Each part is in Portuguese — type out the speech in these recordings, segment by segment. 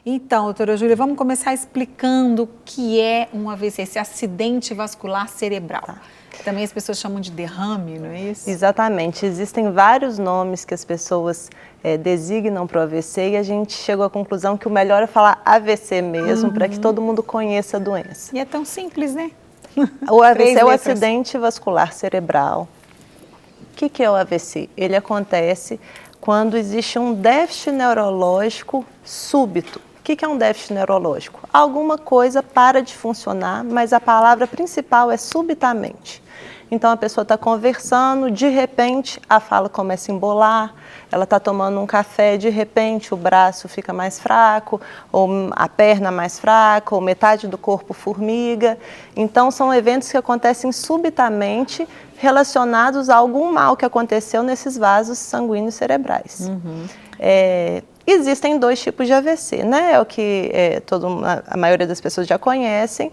Então, doutora Júlia, vamos começar explicando o que é um AVC, esse acidente vascular cerebral. Tá. Também as pessoas chamam de derrame, não é isso? Exatamente. Existem vários nomes que as pessoas designam para o AVC e a gente chegou à conclusão que o melhor é falar AVC mesmo, para que todo mundo conheça a doença. E é tão simples, né? O AVC é o acidente vascular cerebral. O que é o AVC? Ele acontece quando existe um déficit neurológico súbito. O que é um déficit neurológico? Alguma coisa para de funcionar, mas a palavra principal é subitamente. Então a pessoa está conversando, de repente a fala começa a embolar, ela está tomando um café, de repente o braço fica mais fraco, ou a perna mais fraca, ou metade do corpo formiga. Então são eventos que acontecem subitamente relacionados a algum mal que aconteceu nesses vasos sanguíneos cerebrais. Existem dois tipos de AVC, né? É o que a maioria das pessoas já conhecem.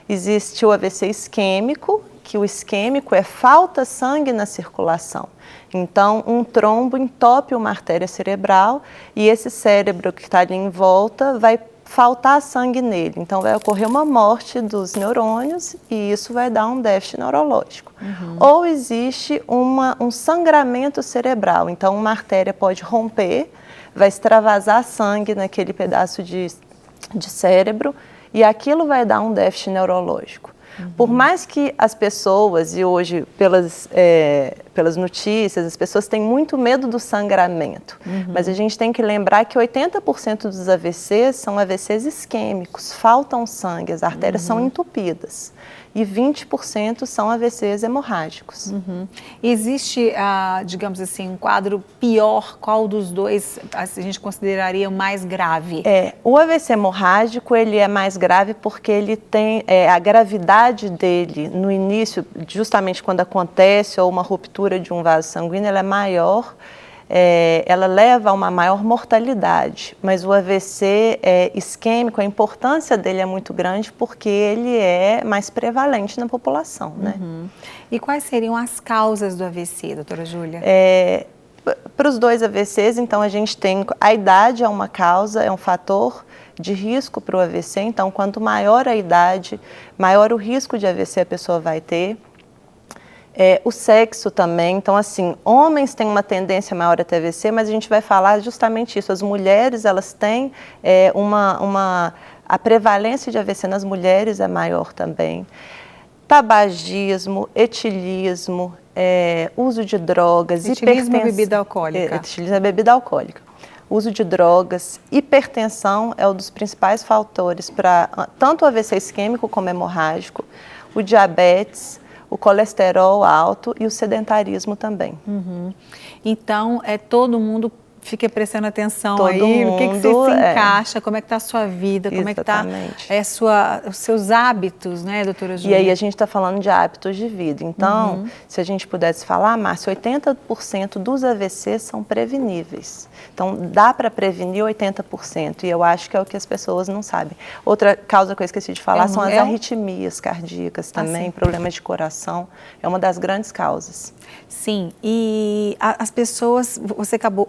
Existe o AVC isquêmico, que o isquêmico é falta sangue na circulação. Então, um trombo entope uma artéria cerebral e esse cérebro que está ali em volta vai faltar sangue nele. Então, vai ocorrer uma morte dos neurônios e isso vai dar um déficit neurológico. Ou existe um sangramento cerebral. Então, uma artéria pode romper, vai extravasar sangue naquele pedaço de cérebro e aquilo vai dar um déficit neurológico. Por mais que as pessoas, e hoje pelas notícias, as pessoas têm muito medo do sangramento, mas a gente tem que lembrar que 80% dos AVCs são AVCs isquêmicos, faltam sangue, as artérias são entupidas. E 20% são AVCs hemorrágicos. Existe, digamos assim, um quadro pior? Qual dos dois a gente consideraria mais grave? O AVC hemorrágico ele é mais grave porque ele tem a gravidade dele no início, justamente quando acontece ou uma ruptura de um vaso sanguíneo, ela é maior. Ela leva a uma maior mortalidade, mas o AVC isquêmico, a importância dele é muito grande porque ele é mais prevalente na população, né? E quais seriam as causas do AVC, doutora Júlia? Para os dois AVCs, então a gente tem a idade é uma causa, é um fator de risco para o AVC, então quanto maior a idade, maior o risco de AVC a pessoa vai ter. O sexo também, então assim, homens têm uma tendência maior a ter AVC, mas a gente vai falar justamente isso, as mulheres elas têm a prevalência de AVC nas mulheres é maior também. Tabagismo, etilismo, uso de drogas, etilismo é bebida alcoólica. Etilismo é bebida alcoólica. Uso de drogas, hipertensão é um dos principais fatores para tanto o AVC isquêmico como hemorrágico, o diabetes, o colesterol alto e o sedentarismo também. Então, todo mundo fica prestando atenção Todo aí, mundo, o que você se encaixa, como é que está a sua vida, como é que está os seus hábitos, né, doutora Júlia? E aí a gente está falando de hábitos de vida. Então, se a gente pudesse falar, Márcia, 80% dos AVCs são preveníveis. Então, dá para prevenir 80%, e eu acho que é o que as pessoas não sabem. Outra causa que eu esqueci de falar são as arritmias cardíacas também, problemas de coração, é uma das grandes causas. Sim, e as pessoas, você acabou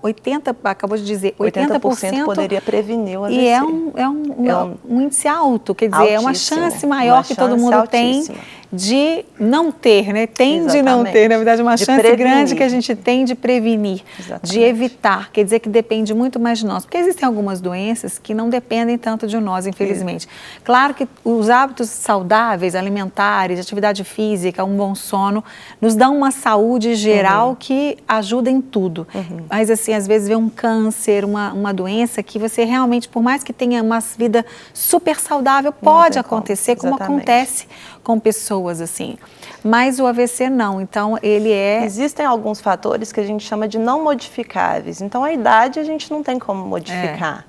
de dizer, 80% poderia prevenir o AVC. E é um índice alto, quer dizer, altíssimo, é uma chance maior que todo mundo tem de não ter, né? De não ter, na verdade, uma chance grande que a gente tem de prevenir, de evitar, quer dizer que depende muito mais de nós, porque existem algumas doenças que não dependem tanto de nós, infelizmente. Claro que os hábitos saudáveis, alimentares, atividade física, um bom sono, nos dão uma saúde geral que ajuda em tudo. Mas assim, às vezes vê um câncer, uma doença que você realmente, por mais que tenha uma vida super saudável, pode acontecer, como acontece com pessoas assim. Mas o AVC não, então ele Existem alguns fatores que a gente chama de não modificáveis, então a idade a gente não tem como modificar.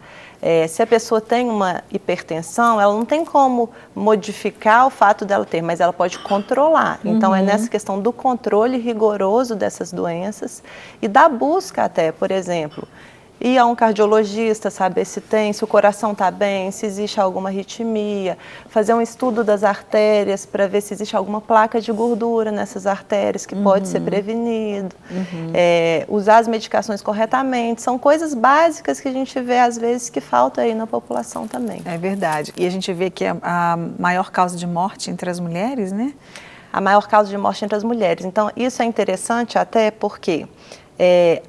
Se a pessoa tem uma hipertensão, ela não tem como modificar o fato dela ter, mas ela pode controlar. Então é nessa questão do controle rigoroso dessas doenças e da busca até, por exemplo, ir a um cardiologista, saber se tem, se o coração está bem, se existe alguma arritmia, fazer um estudo das artérias para ver se existe alguma placa de gordura nessas artérias que pode ser prevenido, usar as medicações corretamente, são coisas básicas que a gente vê às vezes que falta aí na população também. É verdade, e a gente vê que a maior causa de morte entre as mulheres, né? A maior causa de morte entre as mulheres, então isso é interessante até porque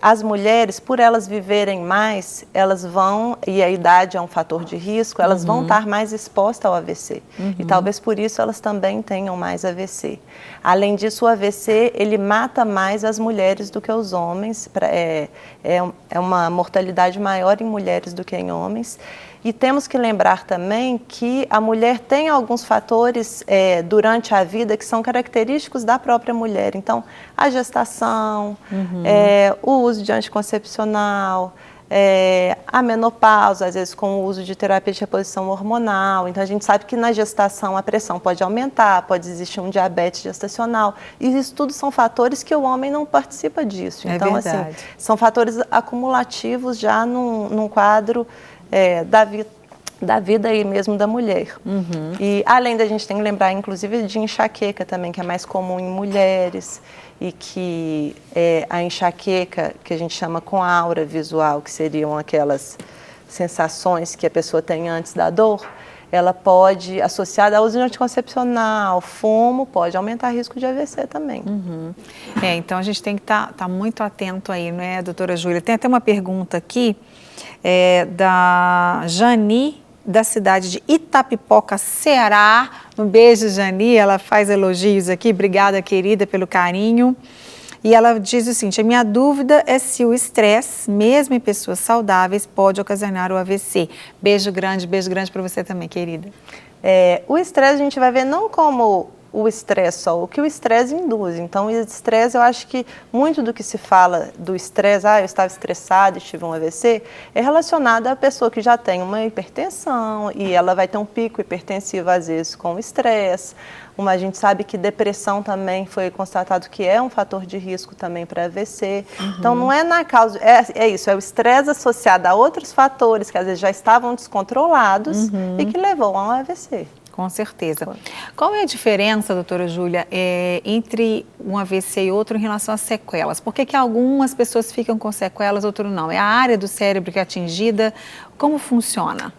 as mulheres, por elas viverem mais, elas vão, e a idade é um fator de risco, elas vão estar mais expostas ao AVC. E talvez por isso elas também tenham mais AVC. Além disso, o AVC, ele mata mais as mulheres do que os homens. É uma mortalidade maior em mulheres do que em homens. E temos que lembrar também que a mulher tem alguns fatores durante a vida que são característicos da própria mulher. Então, a gestação, o uso de anticoncepcional, a menopausa, às vezes com o uso de terapia de reposição hormonal. Então, a gente sabe que na gestação a pressão pode aumentar, pode existir um diabetes gestacional. E isso tudo são fatores que o homem não participa disso. Então, assim, são fatores acumulativos já num quadro da vida aí mesmo da mulher. E além da gente tem que lembrar, inclusive, de enxaqueca também, que é mais comum em mulheres, e que a enxaqueca, que a gente chama com aura visual, que seriam aquelas sensações que a pessoa tem antes da dor, ela pode, associada ao uso de anticoncepcional, fumo, pode aumentar o risco de AVC também. Então a gente tem que estar muito atento aí, né, doutora Júlia? Tem até uma pergunta aqui, da Jani, da cidade de Itapipoca, Ceará. Um beijo, Jani, ela faz elogios aqui, obrigada, querida, pelo carinho. E ela diz o seguinte: a minha dúvida é se o estresse, mesmo em pessoas saudáveis, pode ocasionar o AVC. Beijo grande para você também, querida. O estresse a gente vai ver não como o estresse só, o que o estresse induz. Então, o estresse, eu acho que muito do que se fala do estresse, eu estava estressada e tive um AVC, é relacionado à pessoa que já tem uma hipertensão e ela vai ter um pico hipertensivo, às vezes, com o estresse. A gente sabe que depressão também foi constatado que é um fator de risco também para AVC. Então, não é na causa... É isso, é o estresse associado a outros fatores que, às vezes, já estavam descontrolados e que levou a um AVC. Com certeza. Qual é a diferença, doutora Júlia, entre um AVC e outro em relação às sequelas? Por que algumas pessoas ficam com sequelas, outras não? É a área do cérebro que é atingida? Como funciona?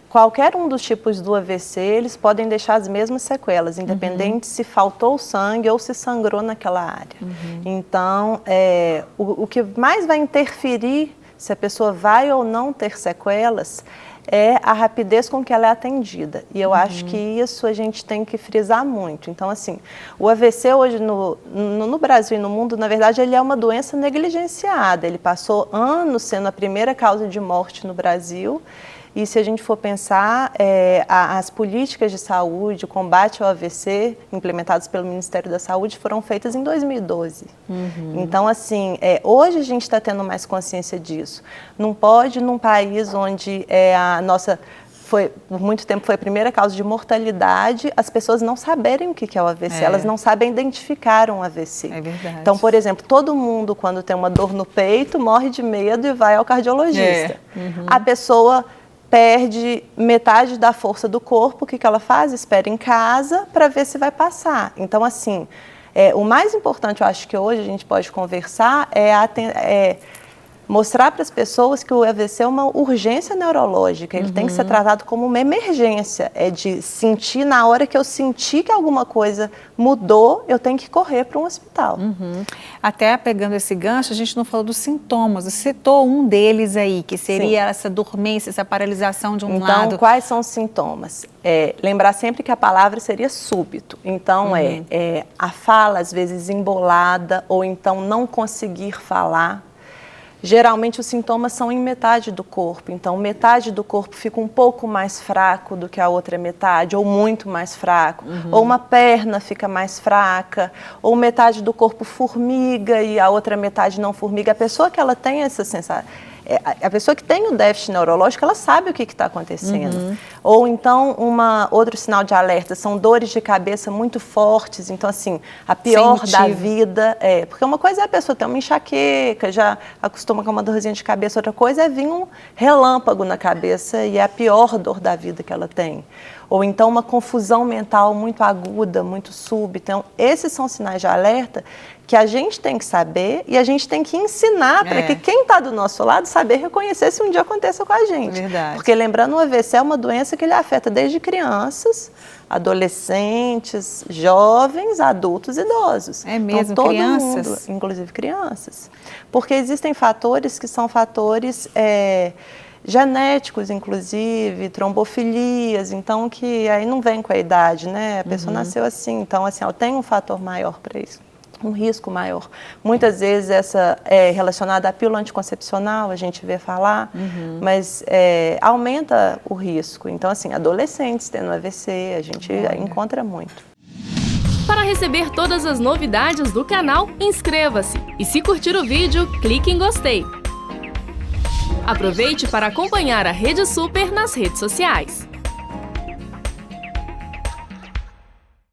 Qualquer um dos tipos do AVC, eles podem deixar as mesmas sequelas, independente se faltou sangue ou se sangrou naquela área. Então, o que mais vai interferir se a pessoa vai ou não ter sequelas é a rapidez com que ela é atendida. E eu acho que isso a gente tem que frisar muito. Então, assim, o AVC hoje no Brasil e no mundo, na verdade, ele é uma doença negligenciada. Ele passou anos sendo a primeira causa de morte no Brasil. E se a gente for pensar, as políticas de saúde, o combate ao AVC, implementadas pelo Ministério da Saúde, foram feitas em 2012. Então, assim, hoje a gente está tendo mais consciência disso. Não pode, num país onde por muito tempo foi a primeira causa de mortalidade, as pessoas não saberem o que é o AVC, elas não sabem identificar um AVC. É verdade. Então, por exemplo, todo mundo, quando tem uma dor no peito, morre de medo e vai ao cardiologista. A pessoa perde metade da força do corpo, o que ela faz? Espera em casa para ver se vai passar. Então, assim, o mais importante, eu acho que hoje a gente pode conversar, mostrar para as pessoas que o AVC é uma urgência neurológica, ele tem que ser tratado como uma emergência, de sentir, na hora que eu sentir que alguma coisa mudou, eu tenho que correr para um hospital. Até pegando esse gancho, a gente não falou dos sintomas, você citou um deles aí, que seria essa dormência, essa paralisação de um lado. Então, quais são os sintomas? Lembrar sempre que a palavra seria súbito, então a fala às vezes embolada, ou então não conseguir falar. Geralmente os sintomas são em metade do corpo, então metade do corpo fica um pouco mais fraco do que a outra metade, ou muito mais fraco, ou uma perna fica mais fraca, ou metade do corpo formiga e a outra metade não formiga. A pessoa que ela tem essa sensação, a pessoa que tem o déficit neurológico, ela sabe o que está acontecendo. Ou então, outro sinal de alerta são dores de cabeça muito fortes. Então, assim, a pior da vida porque uma coisa é a pessoa ter uma enxaqueca, já acostuma com uma dorzinha de cabeça, outra coisa é vir um relâmpago na cabeça e é a pior dor da vida que ela tem. Ou então uma confusão mental muito aguda, muito súbita. Então, esses são sinais de alerta que a gente tem que saber e a gente tem que ensinar para que quem está do nosso lado saber reconhecer se um dia aconteça com a gente. Verdade. Porque lembrando, o AVC é uma doença que ele afeta desde crianças, adolescentes, jovens, adultos e idosos. É mesmo, então, todo crianças? mundo, inclusive crianças. Porque existem fatores que são fatores genéticos, inclusive, trombofilias, então que aí não vem com a idade, né? A pessoa nasceu assim, então assim, ela tem um fator maior para isso, um risco maior. Muitas vezes essa é relacionada à pílula anticoncepcional, a gente vê falar, mas aumenta o risco. Então assim, adolescentes tendo AVC, a gente encontra muito. Para receber todas as novidades do canal, inscreva-se e se curtir o vídeo, clique em gostei. Aproveite para acompanhar a Rede Super nas redes sociais.